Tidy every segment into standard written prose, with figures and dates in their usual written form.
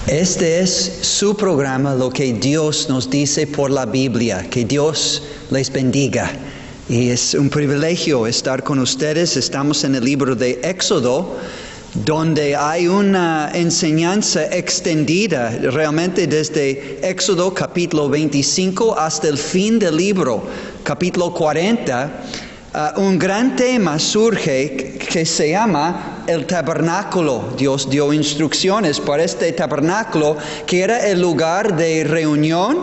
Este es su programa, lo que Dios nos dice por la Biblia. Que Dios les bendiga. Y es un privilegio estar con ustedes. Estamos en el libro de Éxodo, donde hay una enseñanza extendida, realmente desde Éxodo capítulo 25 hasta el fin del libro, capítulo 40. Un gran tema surge que se llama el tabernáculo. Dios dio instrucciones para este tabernáculo, que era el lugar de reunión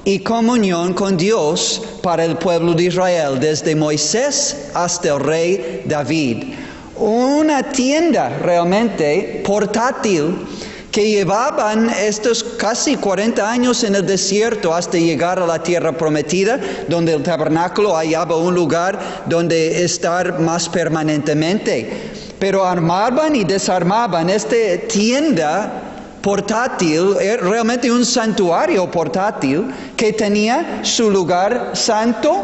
y comunión con Dios para el pueblo de Israel, desde Moisés hasta el rey David. Una tienda realmente portátil que llevaban estos casi 40 años en el desierto hasta llegar a la tierra prometida, donde el tabernáculo hallaba un lugar donde estar más permanentemente. Pero armaban y desarmaban esta tienda portátil, realmente un santuario portátil, que tenía su lugar santo,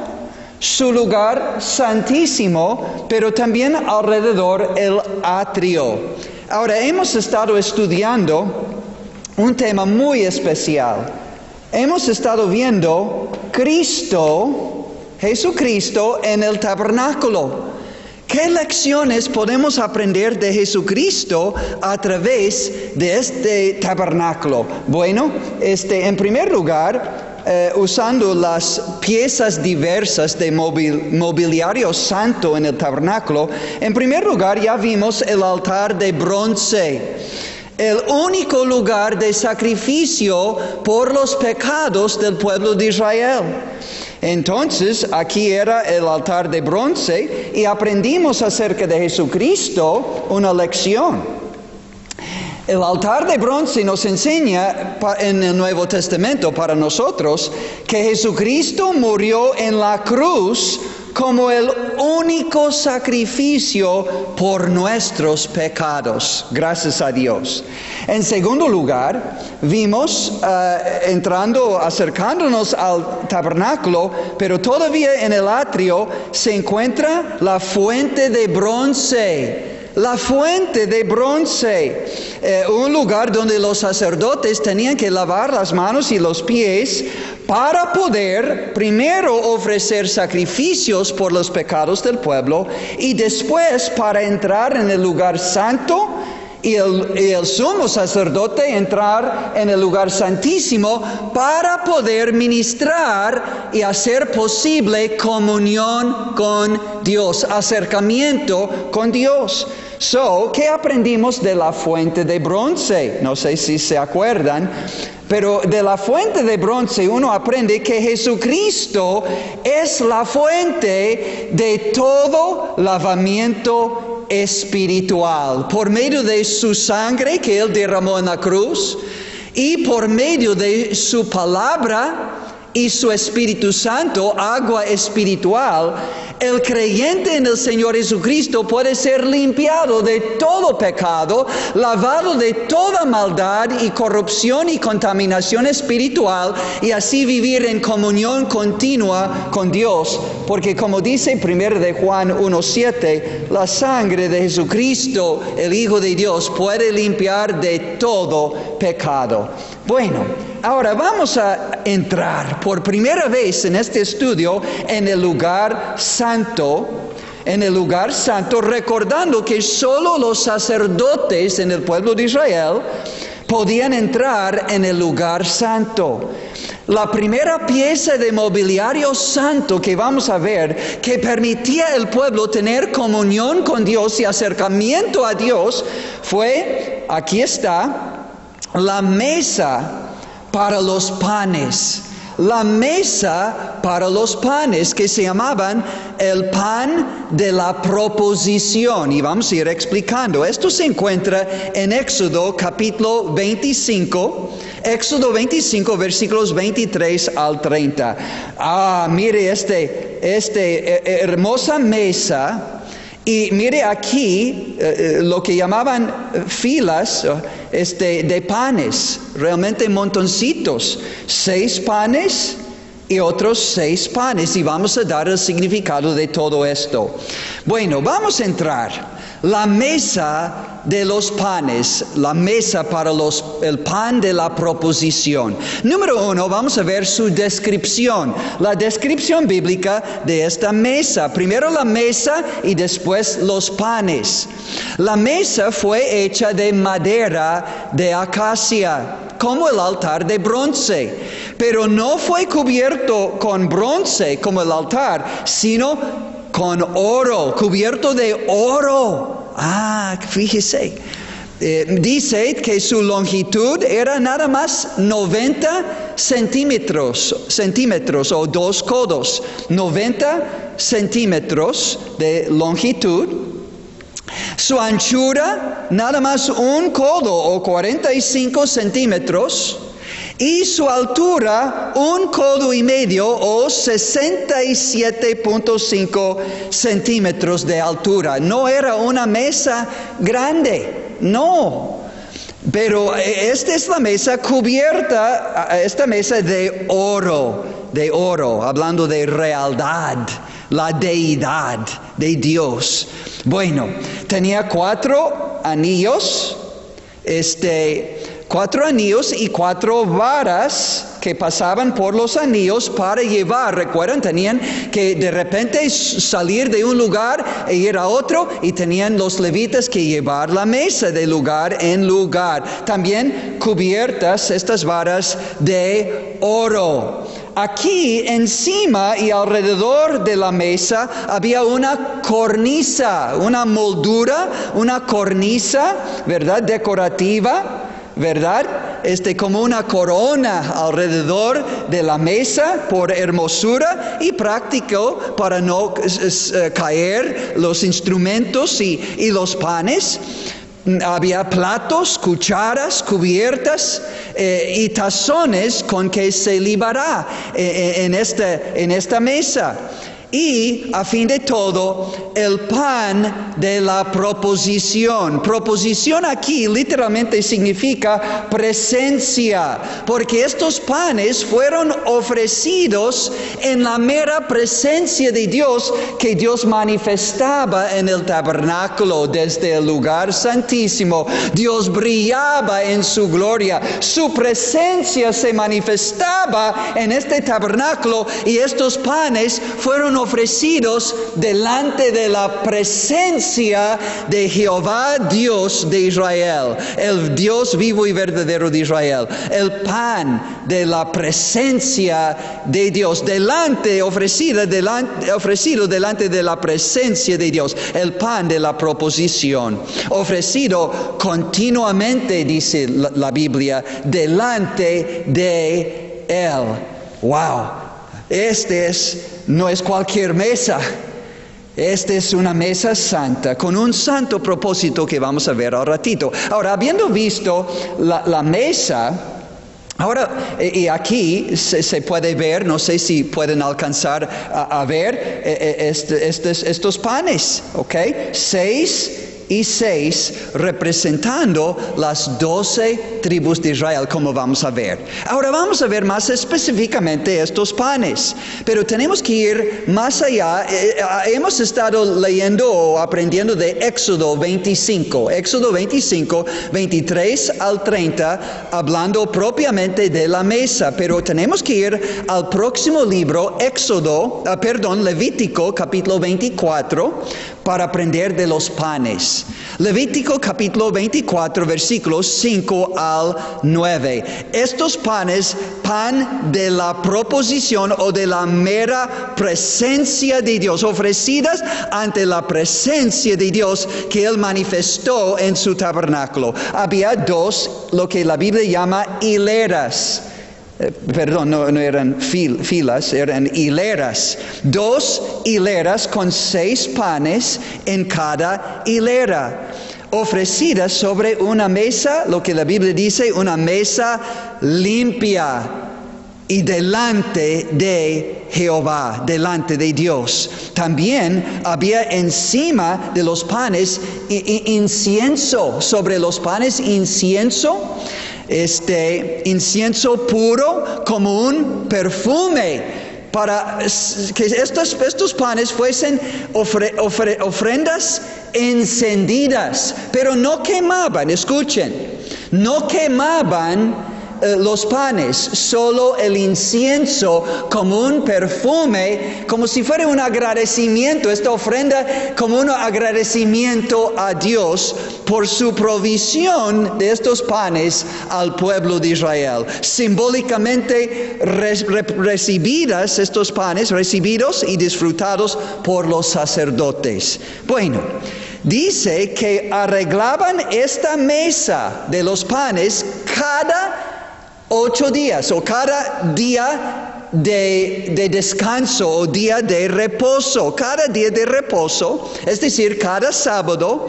su lugar santísimo, pero también alrededor el atrio. Ahora, hemos estado estudiando un tema muy especial. Hemos estado viendo Jesucristo en el tabernáculo. ¿Qué lecciones podemos aprender de Jesucristo a través de este tabernáculo? Bueno, en primer lugar, usando las piezas diversas de mobiliario santo en el tabernáculo, en primer lugar ya vimos el altar de bronce, el único lugar de sacrificio por los pecados del pueblo de Israel. Entonces, aquí era el altar de bronce y aprendimos acerca de Jesucristo una lección. El altar de bronce nos enseña en el Nuevo Testamento para nosotros que Jesucristo murió en la cruz como el único sacrificio por nuestros pecados. Gracias a Dios. En segundo lugar, vimos acercándonos al tabernáculo, pero todavía en el atrio se encuentra la fuente de bronce. La fuente de bronce, un lugar donde los sacerdotes tenían que lavar las manos y los pies para poder primero ofrecer sacrificios por los pecados del pueblo y después para entrar en el lugar santo y el sumo sacerdote entrar en el lugar santísimo para poder ministrar y hacer posible comunión con Dios, acercamiento con Dios. ¿Qué aprendimos de la fuente de bronce? No sé si se acuerdan, pero de la fuente de bronce uno aprende que Jesucristo es la fuente de todo lavamiento espiritual, por medio de su sangre que Él derramó en la cruz y por medio de su palabra y su Espíritu Santo, agua espiritual. El creyente en el Señor Jesucristo puede ser limpiado de todo pecado, lavado de toda maldad y corrupción y contaminación espiritual, y así vivir en comunión continua con Dios. Porque como dice 1 de Juan 1:7, la sangre de Jesucristo, el Hijo de Dios, puede limpiar de todo pecado. Bueno, ahora vamos a entrar por primera vez en este estudio en el lugar santo, recordando que solo los sacerdotes en el pueblo de Israel podían entrar en el lugar santo. La primera pieza de mobiliario santo que vamos a ver, que permitía al pueblo tener comunión con Dios y acercamiento a Dios, fue, aquí está, la mesa para los panes. La mesa para los panes, que se llamaban el pan de la proposición. Y vamos a ir explicando. Esto se encuentra en Éxodo capítulo 25. Éxodo 25, versículos 23 al 30. Mire hermosa mesa. Y mire aquí lo que llamaban filas de panes, realmente montoncitos, 6 panes y otros 6 panes, y vamos a dar el significado de todo esto. Bueno, vamos a entrar. La mesa de los panes, la mesa para el pan de la proposición. Número 1, vamos a ver su descripción, la descripción bíblica de esta mesa. Primero la mesa y después los panes. La mesa fue hecha de madera de acacia, como el altar de bronce, pero no fue cubierto con bronce como el altar, sino con oro, cubierto de oro. Fíjese. Dice que su longitud era nada más 90 centímetros o 2 codos. 90 centímetros de longitud. Su anchura, nada más 1 codo o 45 centímetros. Y su altura, 1 codo y medio o 67.5 centímetros de altura. No era una mesa grande, no. Pero esta es la mesa cubierta, esta mesa de oro, hablando de realidad, la deidad de Dios. Bueno, tenía 4 anillos, 4 anillos y 4 varas que pasaban por los anillos para llevar. Recuerdan, tenían que de repente salir de un lugar e ir a otro, y tenían los levitas que llevar la mesa de lugar en lugar. También cubiertas estas varas de oro. Aquí encima y alrededor de la mesa había una cornisa, una moldura, una cornisa, ¿verdad? Decorativa, ¿verdad? Como una corona alrededor de la mesa por hermosura y práctico para no caer los instrumentos y los panes. Había platos, cucharas, cubiertas y tazones con que se libará en esta mesa. Y, a fin de todo, el pan de la proposición. Proposición aquí literalmente significa presencia, porque estos panes fueron ofrecidos en la mera presencia de Dios, que Dios manifestaba en el tabernáculo desde el lugar santísimo. Dios brillaba en su gloria. Su presencia se manifestaba en este tabernáculo, y estos panes fueron ofrecidos delante de la presencia de Jehová, Dios de Israel, el Dios vivo y verdadero de Israel. El pan de la presencia de Dios, ofrecido delante de la presencia de Dios. El pan de la proposición, ofrecido continuamente, dice la Biblia, delante de Él. ¡Wow! No es cualquier mesa. Esta es una mesa santa, con un santo propósito que vamos a ver al ratito. Ahora, habiendo visto la mesa, ahora, y aquí se puede ver, no sé si pueden alcanzar a ver estos panes, ¿ok? 6 y 6, representando las 12 tribus de Israel, como vamos a ver. Ahora vamos a ver más específicamente estos panes, pero tenemos que ir más allá. Hemos estado leyendo o aprendiendo de Éxodo 25, 23 al 30, hablando propiamente de la mesa, pero tenemos que ir al próximo libro, Levítico capítulo 24, para aprender de los panes. Levítico capítulo 24, versículos 5 al 9. Estos panes, pan de la proposición o de la mera presencia de Dios, ofrecidas ante la presencia de Dios que Él manifestó en su tabernáculo. Había 2, lo que la Biblia llama hileras. No eran filas, eran hileras. 2 hileras con 6 panes en cada hilera, ofrecidas sobre una mesa, lo que la Biblia dice, una mesa limpia, y delante de Jehová, delante de Dios. También había encima de los panes incienso, sobre los panes incienso puro como un perfume. para que estos panes fuesen ofrendas encendidas, pero no quemaban, escuchen, no quemaban los panes, solo el incienso como un perfume, como si fuera un agradecimiento, esta ofrenda como un agradecimiento a Dios por su provisión de estos panes al pueblo de Israel. Simbólicamente recibidas estos panes, recibidos y disfrutados por los sacerdotes. Bueno, dice que arreglaban esta mesa de los panes cada 8 días o cada día de descanso o día de reposo. Cada día de reposo, es decir, cada sábado,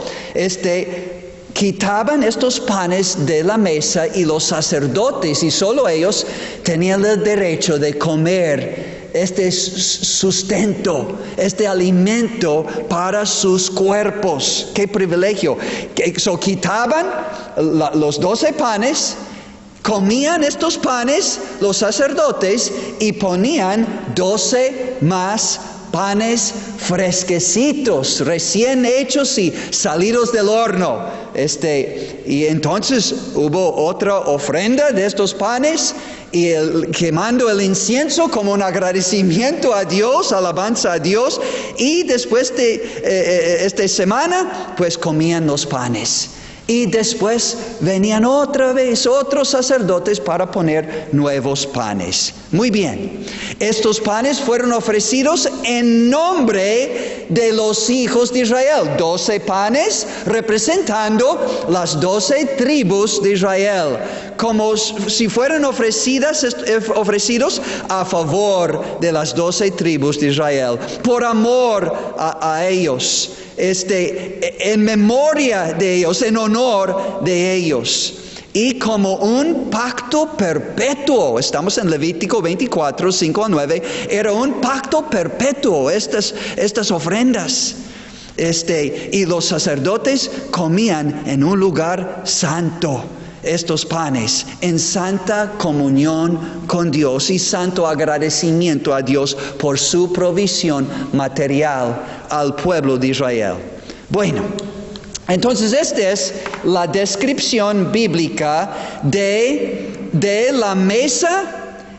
quitaban estos panes de la mesa y los sacerdotes, y solo ellos, tenían el derecho de comer este sustento, este alimento para sus cuerpos. ¡Qué privilegio! Quitaban los 12 panes, comían estos panes los sacerdotes y ponían 12 más panes fresquecitos, recién hechos y salidos del horno. Y entonces hubo otra ofrenda de estos panes y quemando el incienso como un agradecimiento a Dios, alabanza a Dios. Y después de esta semana, pues comían los panes. Y después venían otra vez otros sacerdotes para poner nuevos panes. Muy bien, estos panes fueron ofrecidos en nombre de los hijos de Israel. 12 panes representando las 12 tribus de Israel, como si fueran ofrecidos a favor de las 12 tribus de Israel, por amor a ellos. En memoria de ellos, en honor de ellos, y como un pacto perpetuo. Estamos en Levítico 24, 5 a 9. Era un pacto perpetuo estas ofrendas. Y los sacerdotes comían en un lugar santo estos panes, en santa comunión con Dios y santo agradecimiento a Dios por su provisión material al pueblo de Israel. Bueno, entonces esta es la descripción bíblica de la mesa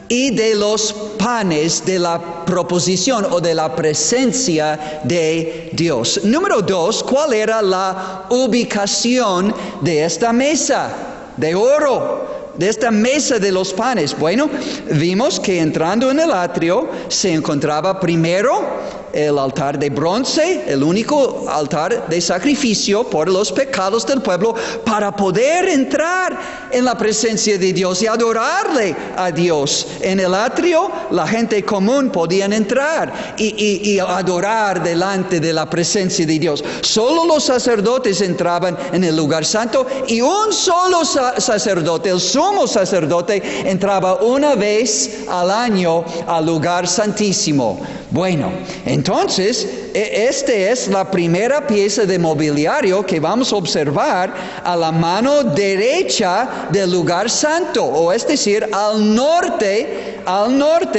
y de los panes, de la proposición o de la presencia de Dios. Número 2, ¿cuál era la ubicación de esta mesa de oro, de esta mesa de los panes? Bueno, vimos que entrando en el atrio se encontraba primero el altar de bronce, el único altar de sacrificio por los pecados del pueblo, para poder entrar en la presencia de Dios y adorarle a Dios. En el atrio la gente común podía entrar y adorar delante de la presencia de Dios. Solo los sacerdotes entraban en el lugar santo, y un solo sacerdote, el sumo sacerdote, entraba una vez al año al lugar santísimo. Bueno, entonces, esta es la primera pieza de mobiliario que vamos a observar a la mano derecha del lugar santo, o es decir, al norte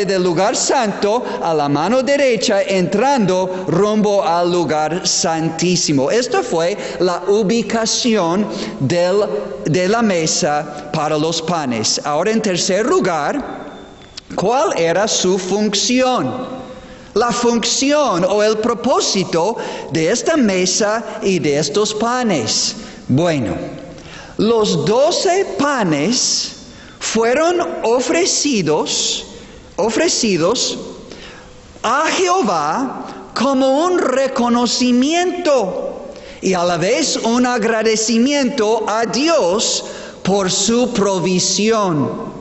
del lugar santo, a la mano derecha, entrando rumbo al lugar santísimo. Esta fue la ubicación de la mesa para los panes. Ahora, en tercer lugar, ¿cuál era su función? La función o el propósito de esta mesa y de estos panes. Bueno, los 12 panes fueron ofrecidos a Jehová como un reconocimiento y a la vez un agradecimiento a Dios por su provisión.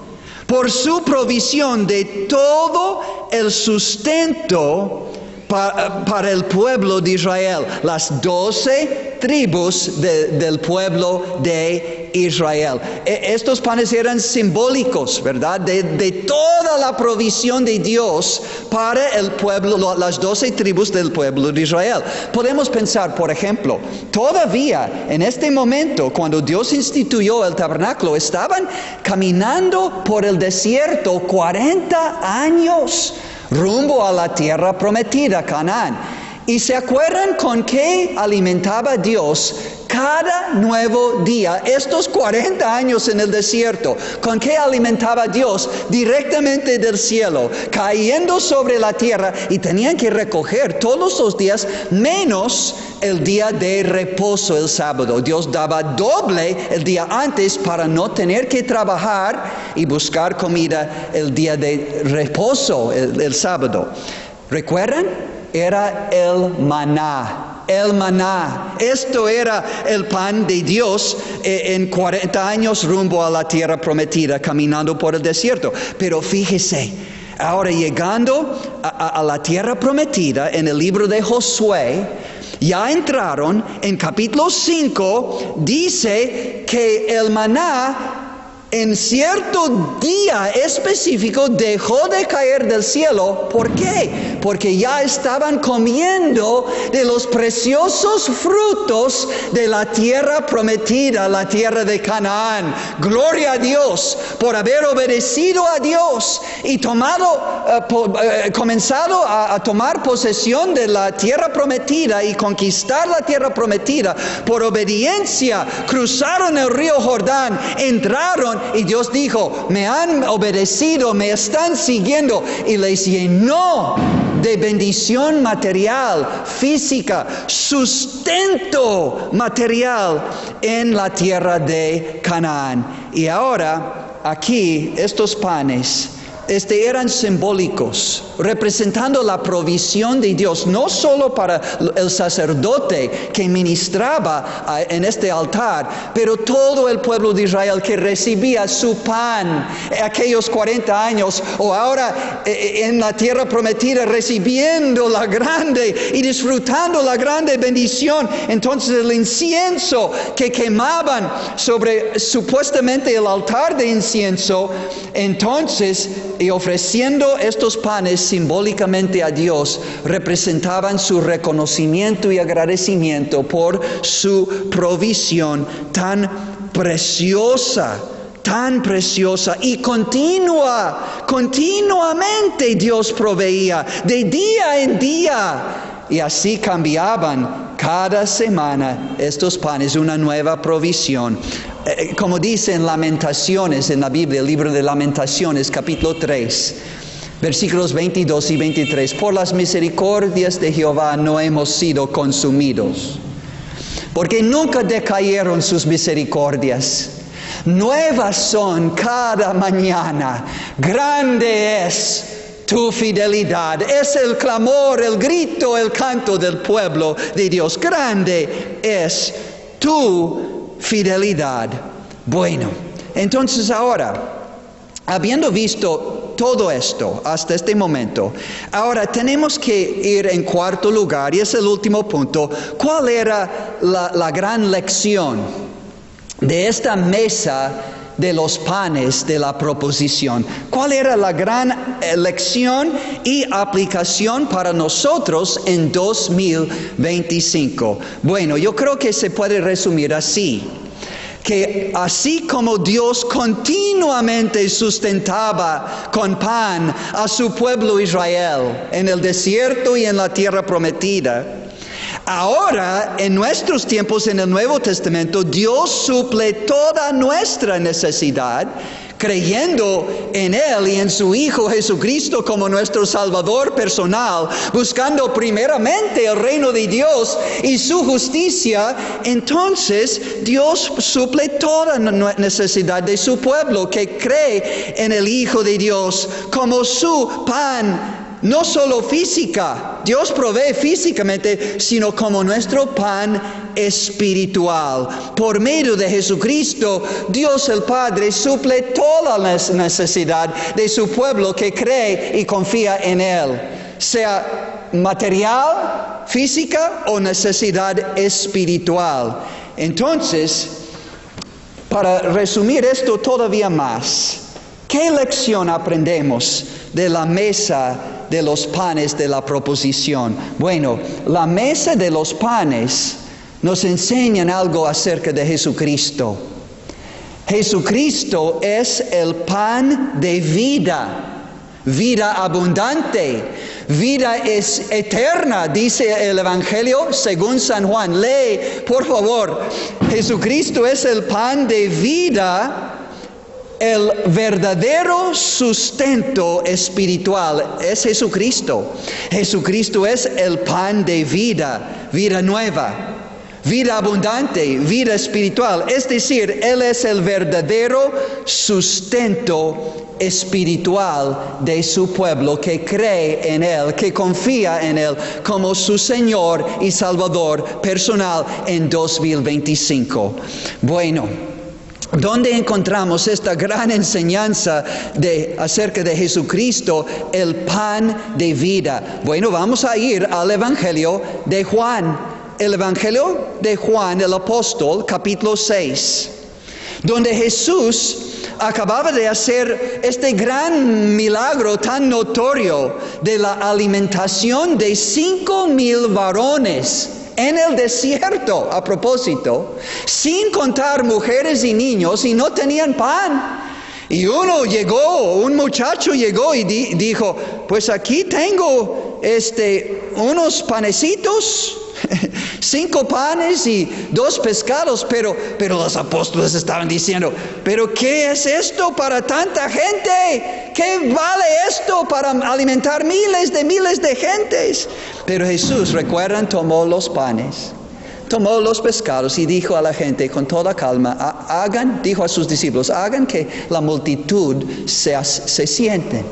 Por su provisión de todo el sustento para el pueblo de Israel, las 12 tribus del pueblo de Israel. Estos panes eran simbólicos, ¿verdad? De toda la provisión de Dios para el pueblo, las 12 tribus del pueblo de Israel. Podemos pensar, por ejemplo, todavía en este momento, cuando Dios instituyó el tabernáculo, estaban caminando por el desierto 40 años rumbo a la tierra prometida, Canaán. ¿Y se acuerdan con qué alimentaba Dios cada nuevo día, estos 40 años en el desierto? ¿Con qué alimentaba Dios? Directamente del cielo, cayendo sobre la tierra, y tenían que recoger todos los días, menos el día de reposo, el sábado. Dios daba doble el día antes para no tener que trabajar y buscar comida el día de reposo, el sábado. ¿Recuerdan? Era el maná. El maná. Esto era el pan de Dios en 40 años rumbo a la tierra prometida, caminando por el desierto. Pero fíjese, ahora llegando a la tierra prometida, en el libro de Josué, ya entraron en capítulo 5, dice que el maná en cierto día específico dejó de caer del cielo. ¿Por qué? Porque ya estaban comiendo de los preciosos frutos de la tierra prometida, la tierra de Canaán. Gloria a Dios por haber obedecido a Dios y comenzado a tomar posesión de la tierra prometida y conquistar la tierra prometida. Por obediencia cruzaron el río Jordán, entraron. Y Dios dijo, me han obedecido, me están siguiendo, y les llenó de bendición material, física, sustento material en la tierra de Canaán. Y ahora, aquí, estos panes, eran simbólicos, representando la provisión de Dios, no solo para el sacerdote que ministraba en este altar, pero todo el pueblo de Israel que recibía su pan aquellos 40 años, o ahora en la tierra prometida, recibiendo la grande y disfrutando la grande bendición. Entonces el incienso que quemaban sobre supuestamente el altar de incienso, entonces, y ofreciendo estos panes simbólicamente a Dios, representaban su reconocimiento y agradecimiento por su provisión tan preciosa y continuamente Dios proveía de día en día, y así cambiaban cada semana estos panes, una nueva provisión. Como dice en Lamentaciones, en la Biblia, el libro de Lamentaciones, capítulo 3, versículos 22 y 23. Por las misericordias de Jehová no hemos sido consumidos, porque nunca decayeron sus misericordias. Nuevas son cada mañana, grande es tu fidelidad. Es el clamor, el grito, el canto del pueblo de Dios. Grande es tu fidelidad. Bueno, entonces ahora, habiendo visto todo esto hasta este momento, ahora tenemos que ir en cuarto lugar, y es el último punto. ¿Cuál era la gran lección de esta mesa de los panes de la proposición? ¿Cuál era la gran lección y aplicación para nosotros en 2025? Bueno, yo creo que se puede resumir así: que así como Dios continuamente sustentaba con pan a su pueblo Israel en el desierto y en la tierra prometida, ahora, en nuestros tiempos en el Nuevo Testamento, Dios suple toda nuestra necesidad, creyendo en Él y en su Hijo Jesucristo como nuestro Salvador personal, buscando primeramente el reino de Dios y su justicia. Entonces Dios suple toda necesidad de su pueblo que cree en el Hijo de Dios como su pan. No solo física, Dios provee físicamente, sino como nuestro pan espiritual. Por medio de Jesucristo, Dios el Padre suple toda la necesidad de su pueblo que cree y confía en Él, sea material, física o necesidad espiritual. Entonces, para resumir esto todavía más, ¿qué lección aprendemos de la mesa de los panes de la proposición? Bueno, la mesa de los panes nos enseñan algo acerca de Jesucristo. Jesucristo es el pan de vida. vida abundante, vida es eterna, dice el Evangelio según San Juan. Lee, por favor. Jesucristo es el pan de vida. El verdadero sustento espiritual es Jesucristo. Jesucristo es el pan de vida, vida nueva, vida abundante, vida espiritual. Es decir, Él es el verdadero sustento espiritual de su pueblo que cree en Él, que confía en Él como su Señor y Salvador personal en 2025. Bueno, ¿dónde encontramos esta gran enseñanza acerca de Jesucristo, el pan de vida? Bueno, vamos a ir al Evangelio de Juan. El Evangelio de Juan, el apóstol, capítulo 6, donde Jesús acababa de hacer este gran milagro tan notorio de la alimentación de 5,000 varones en el desierto, a propósito, sin contar mujeres y niños, y no tenían pan. Y un muchacho llegó y dijo, pues aquí tengo unos panecitos, 5 panes y 2 pescados, pero los apóstoles estaban diciendo, ¿pero qué es esto para tanta gente? ¿Qué vale esto para alimentar miles de gentes? Pero Jesús, recuerdan, tomó los panes, tomó los pescados y dijo a la gente con toda calma, dijo a sus discípulos, hagan que la multitud se siente.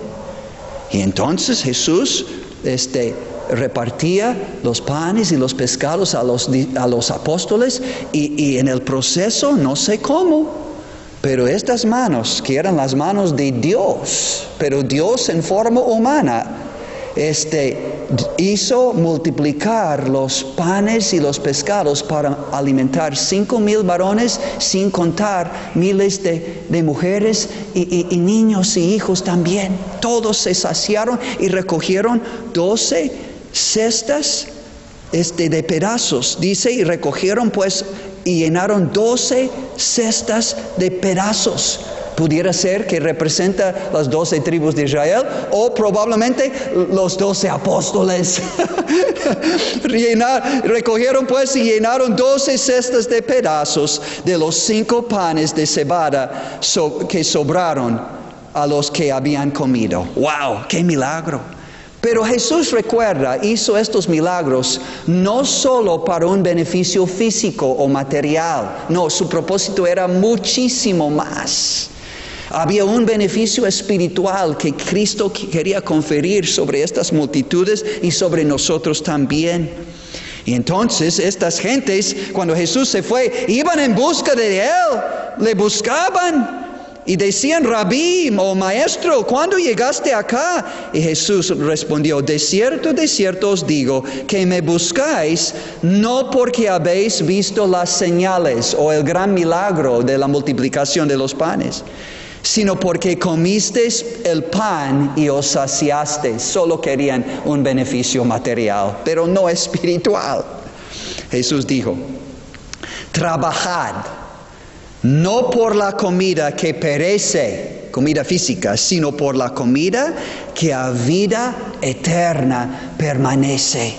Y entonces Jesús repartía los panes y los pescados a los apóstoles y en el proceso, no sé cómo, pero estas manos, que eran las manos de Dios, pero Dios en forma humana, hizo multiplicar los panes y los pescados para alimentar 5,000 varones, sin contar miles de mujeres y niños y hijos también. Todos se saciaron y recogieron 12 cestas de pedazos, dice, y recogieron pues y llenaron 12 cestas de pedazos. Pudiera ser que representa las 12 tribus de Israel, o probablemente los 12 apóstoles. Recogieron pues y llenaron 12 cestas de pedazos de los 5 panes de cebada que sobraron a los que habían comido. ¡Wow! ¡Qué milagro! Pero Jesús, recuerda, hizo estos milagros no solo para un beneficio físico o material. No, su propósito era muchísimo más. Había un beneficio espiritual que Cristo quería conferir sobre estas multitudes y sobre nosotros también. Y entonces estas gentes, cuando Jesús se fue, iban en busca de Él, le buscaban y decían, Rabí o Maestro, ¿cuándo llegaste acá? Y Jesús respondió, de cierto os digo, que me buscáis no porque habéis visto las señales o el gran milagro de la multiplicación de los panes, sino porque comisteis el pan y os saciasteis. Solo querían un beneficio material, pero no espiritual. Jesús dijo, trabajad, no por la comida que perece, comida física, sino por la comida que a vida eterna permanece,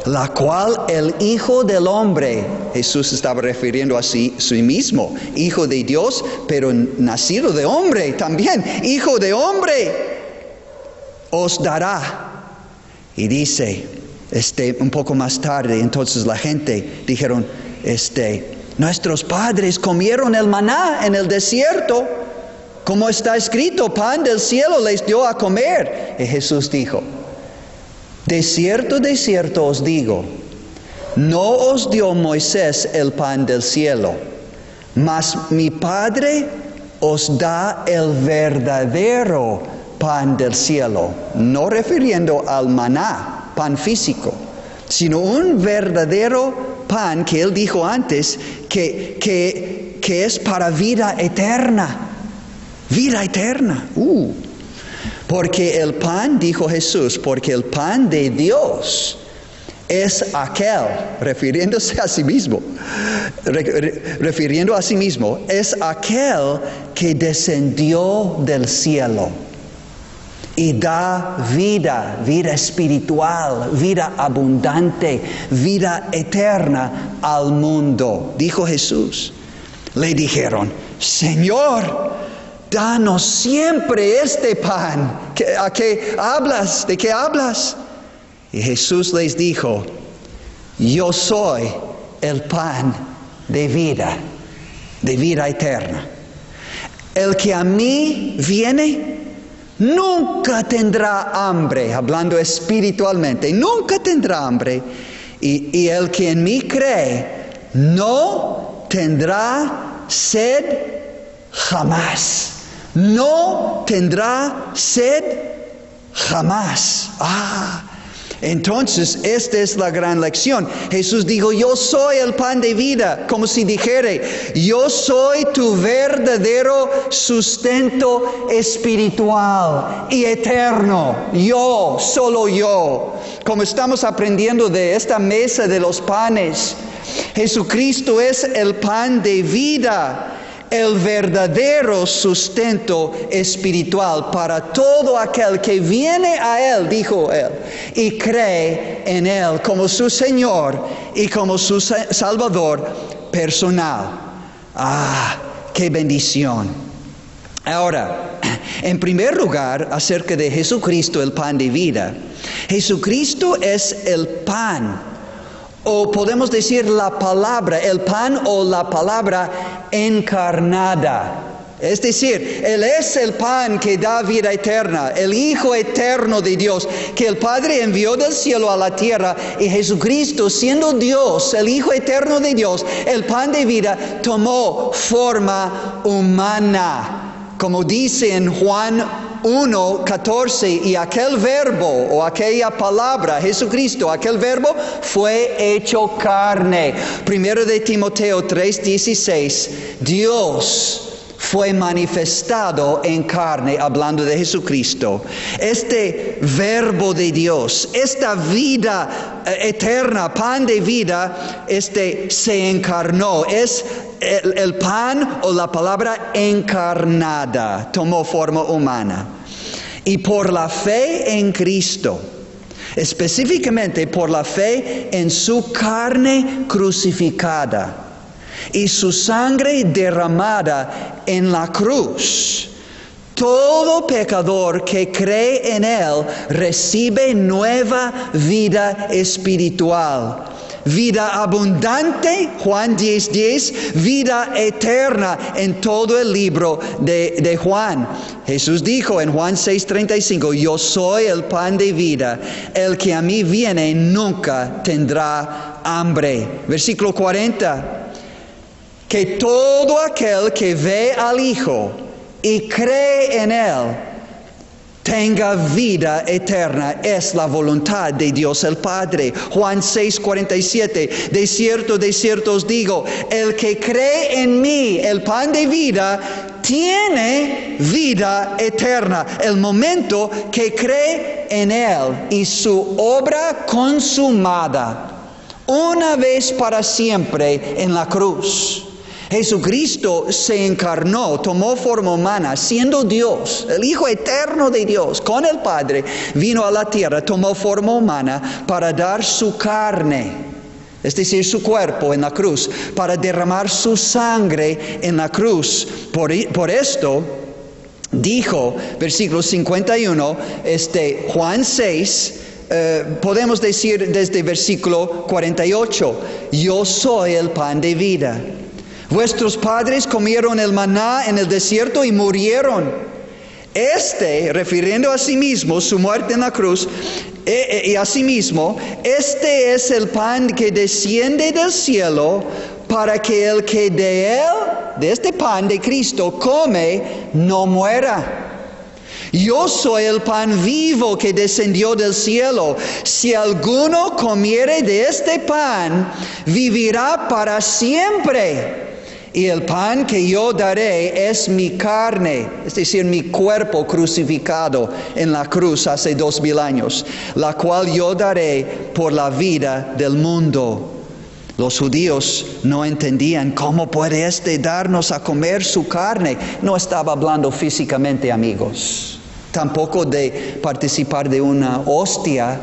la cual el Hijo del Hombre, Jesús estaba refiriendo a sí mismo, Hijo de Dios, pero nacido de hombre también, Hijo de Hombre, os dará. Y dice, un poco más tarde, entonces la gente dijeron, nuestros padres comieron el maná en el desierto, como está escrito, pan del cielo les dio a comer. Y Jesús dijo, de cierto os digo, no os dio Moisés el pan del cielo, mas mi Padre os da el verdadero pan del cielo. No refiriendo al maná, pan físico, sino un verdadero pan que Él dijo antes, que es para vida eterna. Vida eterna. Porque el pan, dijo Jesús, porque el pan de Dios es aquel, refiriéndose a sí mismo, es aquel que descendió del cielo y da vida, vida espiritual, vida abundante, vida eterna al mundo. Dijo Jesús. Le dijeron, Señor, danos siempre este pan. ¿A qué hablas? ¿De qué hablas? Y Jesús les dijo, yo soy el pan de vida eterna. El que a mí viene, nunca tendrá hambre, hablando espiritualmente, nunca tendrá hambre. Y el que en mí cree, no tendrá sed jamás. No tendrá sed jamás. Entonces, esta es la gran lección. Jesús dijo, yo soy el pan de vida, como si dijera, yo soy tu verdadero sustento espiritual y eterno. Yo, solo yo. Como estamos aprendiendo de esta mesa de los panes, Jesucristo es el pan de vida, el verdadero sustento espiritual para todo aquel que viene a Él, dijo Él, y cree en Él como su Señor y como su Salvador personal. ¡Qué bendición! Ahora, en primer lugar, acerca de Jesucristo, el pan de vida. Jesucristo es el pan, o podemos decir la palabra, el pan o la palabra encarnada. Es decir, Él es el pan que da vida eterna, el Hijo eterno de Dios, que el Padre envió del cielo a la tierra, y Jesucristo, siendo Dios, el Hijo eterno de Dios, el pan de vida, tomó forma humana. Como dice en Juan 1:14, y aquel verbo o aquella palabra, Jesucristo, aquel verbo fue hecho carne. Primero de Timoteo 3:16, Dios fue manifestado en carne, hablando de Jesucristo. Este verbo de Dios, esta vida eterna, pan de vida, se encarnó. Es el pan o la palabra encarnada, tomó forma humana. Y por la fe en Cristo, específicamente por la fe en su carne crucificada y su sangre derramada en la cruz, todo pecador que cree en Él recibe nueva vida espiritual, vida abundante, Juan 10:10, vida eterna en todo el libro de Juan. Jesús dijo en Juan 6:35, yo soy el pan de vida, el que a mí viene nunca tendrá hambre. Versículo 40, que todo aquel que ve al Hijo y cree en Él tenga vida eterna. Es la voluntad de Dios el Padre. Juan 6:47, de cierto os digo, el que cree en mí, el pan de vida, tiene vida eterna. El momento que cree en Él y su obra consumada, una vez para siempre en la cruz. Jesucristo se encarnó, tomó forma humana, siendo Dios, el Hijo eterno de Dios, con el Padre, vino a la tierra, tomó forma humana para dar su carne, es decir, su cuerpo en la cruz, para derramar su sangre en la cruz. Por esto dijo, versículo 51, Juan 6, podemos decir desde versículo 48, yo soy el pan de vida. Vuestros padres comieron el maná en el desierto y murieron. Refiriendo a sí mismo, su muerte en la cruz, y a sí mismo, este es el pan que desciende del cielo, para que el que de él, de este pan de Cristo, come, no muera. Yo soy el pan vivo que descendió del cielo. Si alguno comiere de este pan, vivirá para siempre. Y el pan que yo daré es mi carne, es decir, mi cuerpo crucificado en la cruz hace 2000 años, la cual yo daré por la vida del mundo. Los judíos no entendían cómo puede darnos a comer su carne. No estaba hablando físicamente, amigos. tampoco de participar de una hostia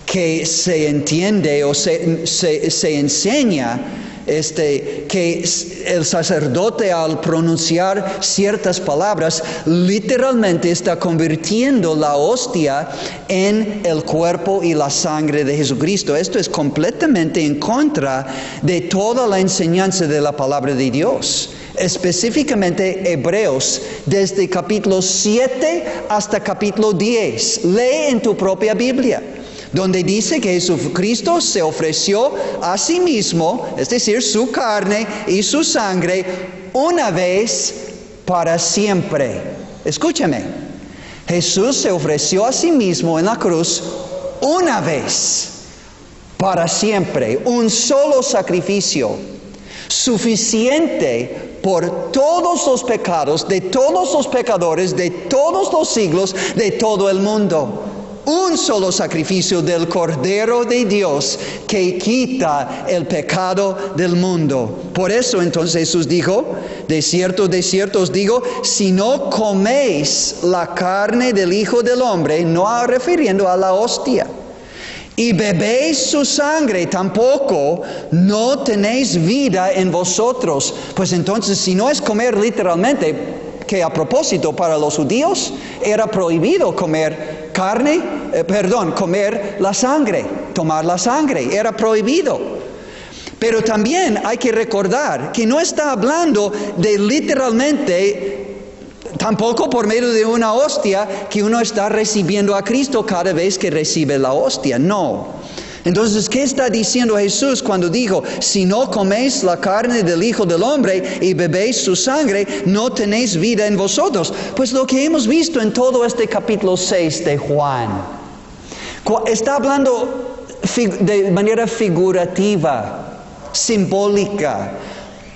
que se entiende o se enseña que el sacerdote al pronunciar ciertas palabras literalmente está convirtiendo la hostia en el cuerpo y la sangre de Jesucristo. Esto es completamente en contra de toda la enseñanza de la palabra de Dios. Específicamente Hebreos, desde capítulo 7 hasta capítulo 10. Lee en tu propia Biblia, donde dice que Jesucristo se ofreció a sí mismo, es decir, su carne y su sangre, una vez para siempre. Escúchame, Jesús se ofreció a sí mismo en la cruz una vez para siempre, un solo sacrificio, suficiente por todos los pecados de todos los pecadores de todos los siglos de todo el mundo. Un solo sacrificio del Cordero de Dios que quita el pecado del mundo. Por eso entonces Jesús dijo, de cierto os digo, si no coméis la carne del Hijo del Hombre, no refiriendo a la hostia, y bebéis su sangre, tampoco no tenéis vida en vosotros. Pues entonces, si no es comer literalmente, que a propósito para los judíos era prohibido comer comer la sangre, tomar la sangre, era prohibido. Pero también hay que recordar que no está hablando de literalmente, tampoco por medio de una hostia, que uno está recibiendo a Cristo cada vez que recibe la hostia, no. Entonces, ¿qué está diciendo Jesús cuando dijo, si no coméis la carne del Hijo del Hombre y bebéis su sangre, no tenéis vida en vosotros? Pues lo que hemos visto en todo este capítulo 6 de Juan. Está hablando de manera figurativa, simbólica.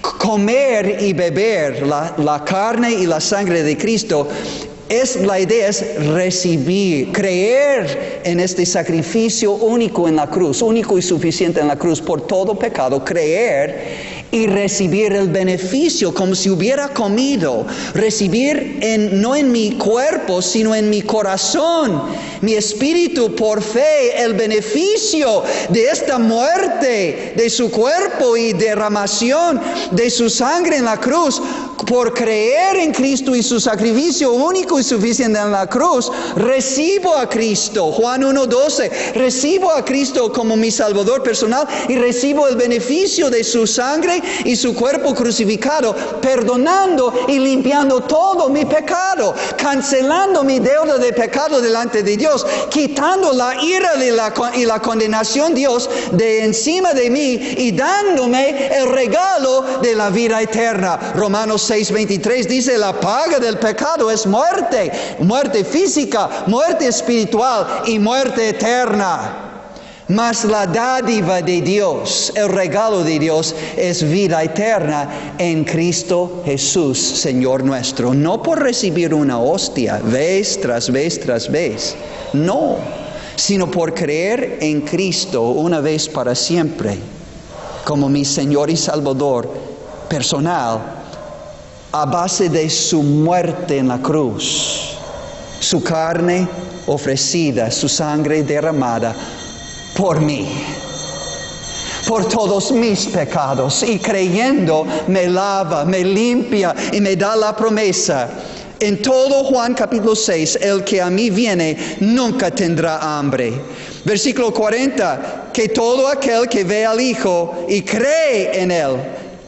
Comer y beber la carne y la sangre de Cristo, la idea es recibir, creer en este sacrificio único en la cruz, único y suficiente en la cruz por todo pecado, creer y recibir el beneficio como si hubiera comido, recibir no en mi cuerpo, sino en mi corazón, mi espíritu por fe, el beneficio de esta muerte de su cuerpo y derramación de su sangre en la cruz. Por creer en Cristo y su sacrificio único y suficiente en la cruz, recibo a Cristo. Juan 1:12, recibo a Cristo como mi Salvador personal y recibo el beneficio de su sangre y su cuerpo crucificado, perdonando y limpiando todo mi pecado, cancelando mi deuda de pecado delante de Dios, quitando la ira y la condenación Dios de encima de mí y dándome el regalo de la vida eterna. Romanos 6:23 dice, la paga del pecado es muerte, muerte física, muerte espiritual y muerte eterna. Mas la dádiva de Dios, el regalo de Dios, es vida eterna en Cristo Jesús, Señor nuestro. No por recibir una hostia, vez tras vez tras vez. No, sino por creer en Cristo una vez para siempre, como mi Señor y Salvador personal, a base de su muerte en la cruz, su carne ofrecida, su sangre derramada por mí, por todos mis pecados, y creyendo me lava, me limpia y me da la promesa. En todo Juan capítulo 6, el que a mí viene nunca tendrá hambre. Versículo 40, que todo aquel que ve al Hijo y cree en Él,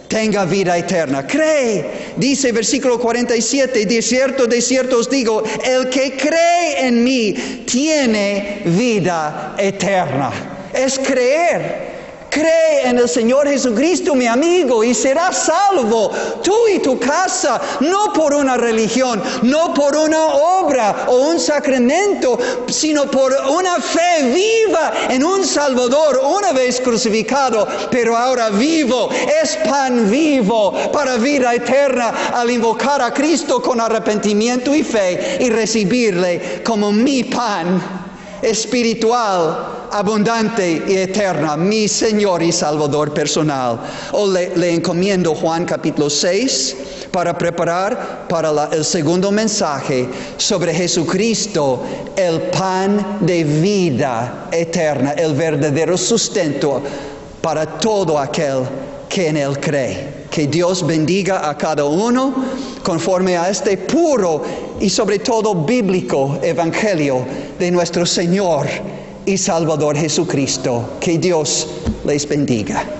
tenga vida eterna. Cree, dice versículo 47, de cierto os digo, el que cree en mí tiene vida eterna. Es creer. Cree en el Señor Jesucristo, mi amigo, y serás salvo, tú y tu casa, no por una religión, no por una obra o un sacramento, sino por una fe viva en un Salvador, una vez crucificado, pero ahora vivo. Es pan vivo para vida eterna al invocar a Cristo con arrepentimiento y fe y recibirle como mi pan espiritual, abundante y eterna, mi Señor y Salvador personal. Le encomiendo Juan capítulo 6 para preparar para el segundo mensaje sobre Jesucristo, el pan de vida eterna, el verdadero sustento para todo aquel que en Él cree. Que Dios bendiga a cada uno conforme a este puro y sobre todo bíblico evangelio de nuestro Señor y Salvador Jesucristo. Que Dios les bendiga.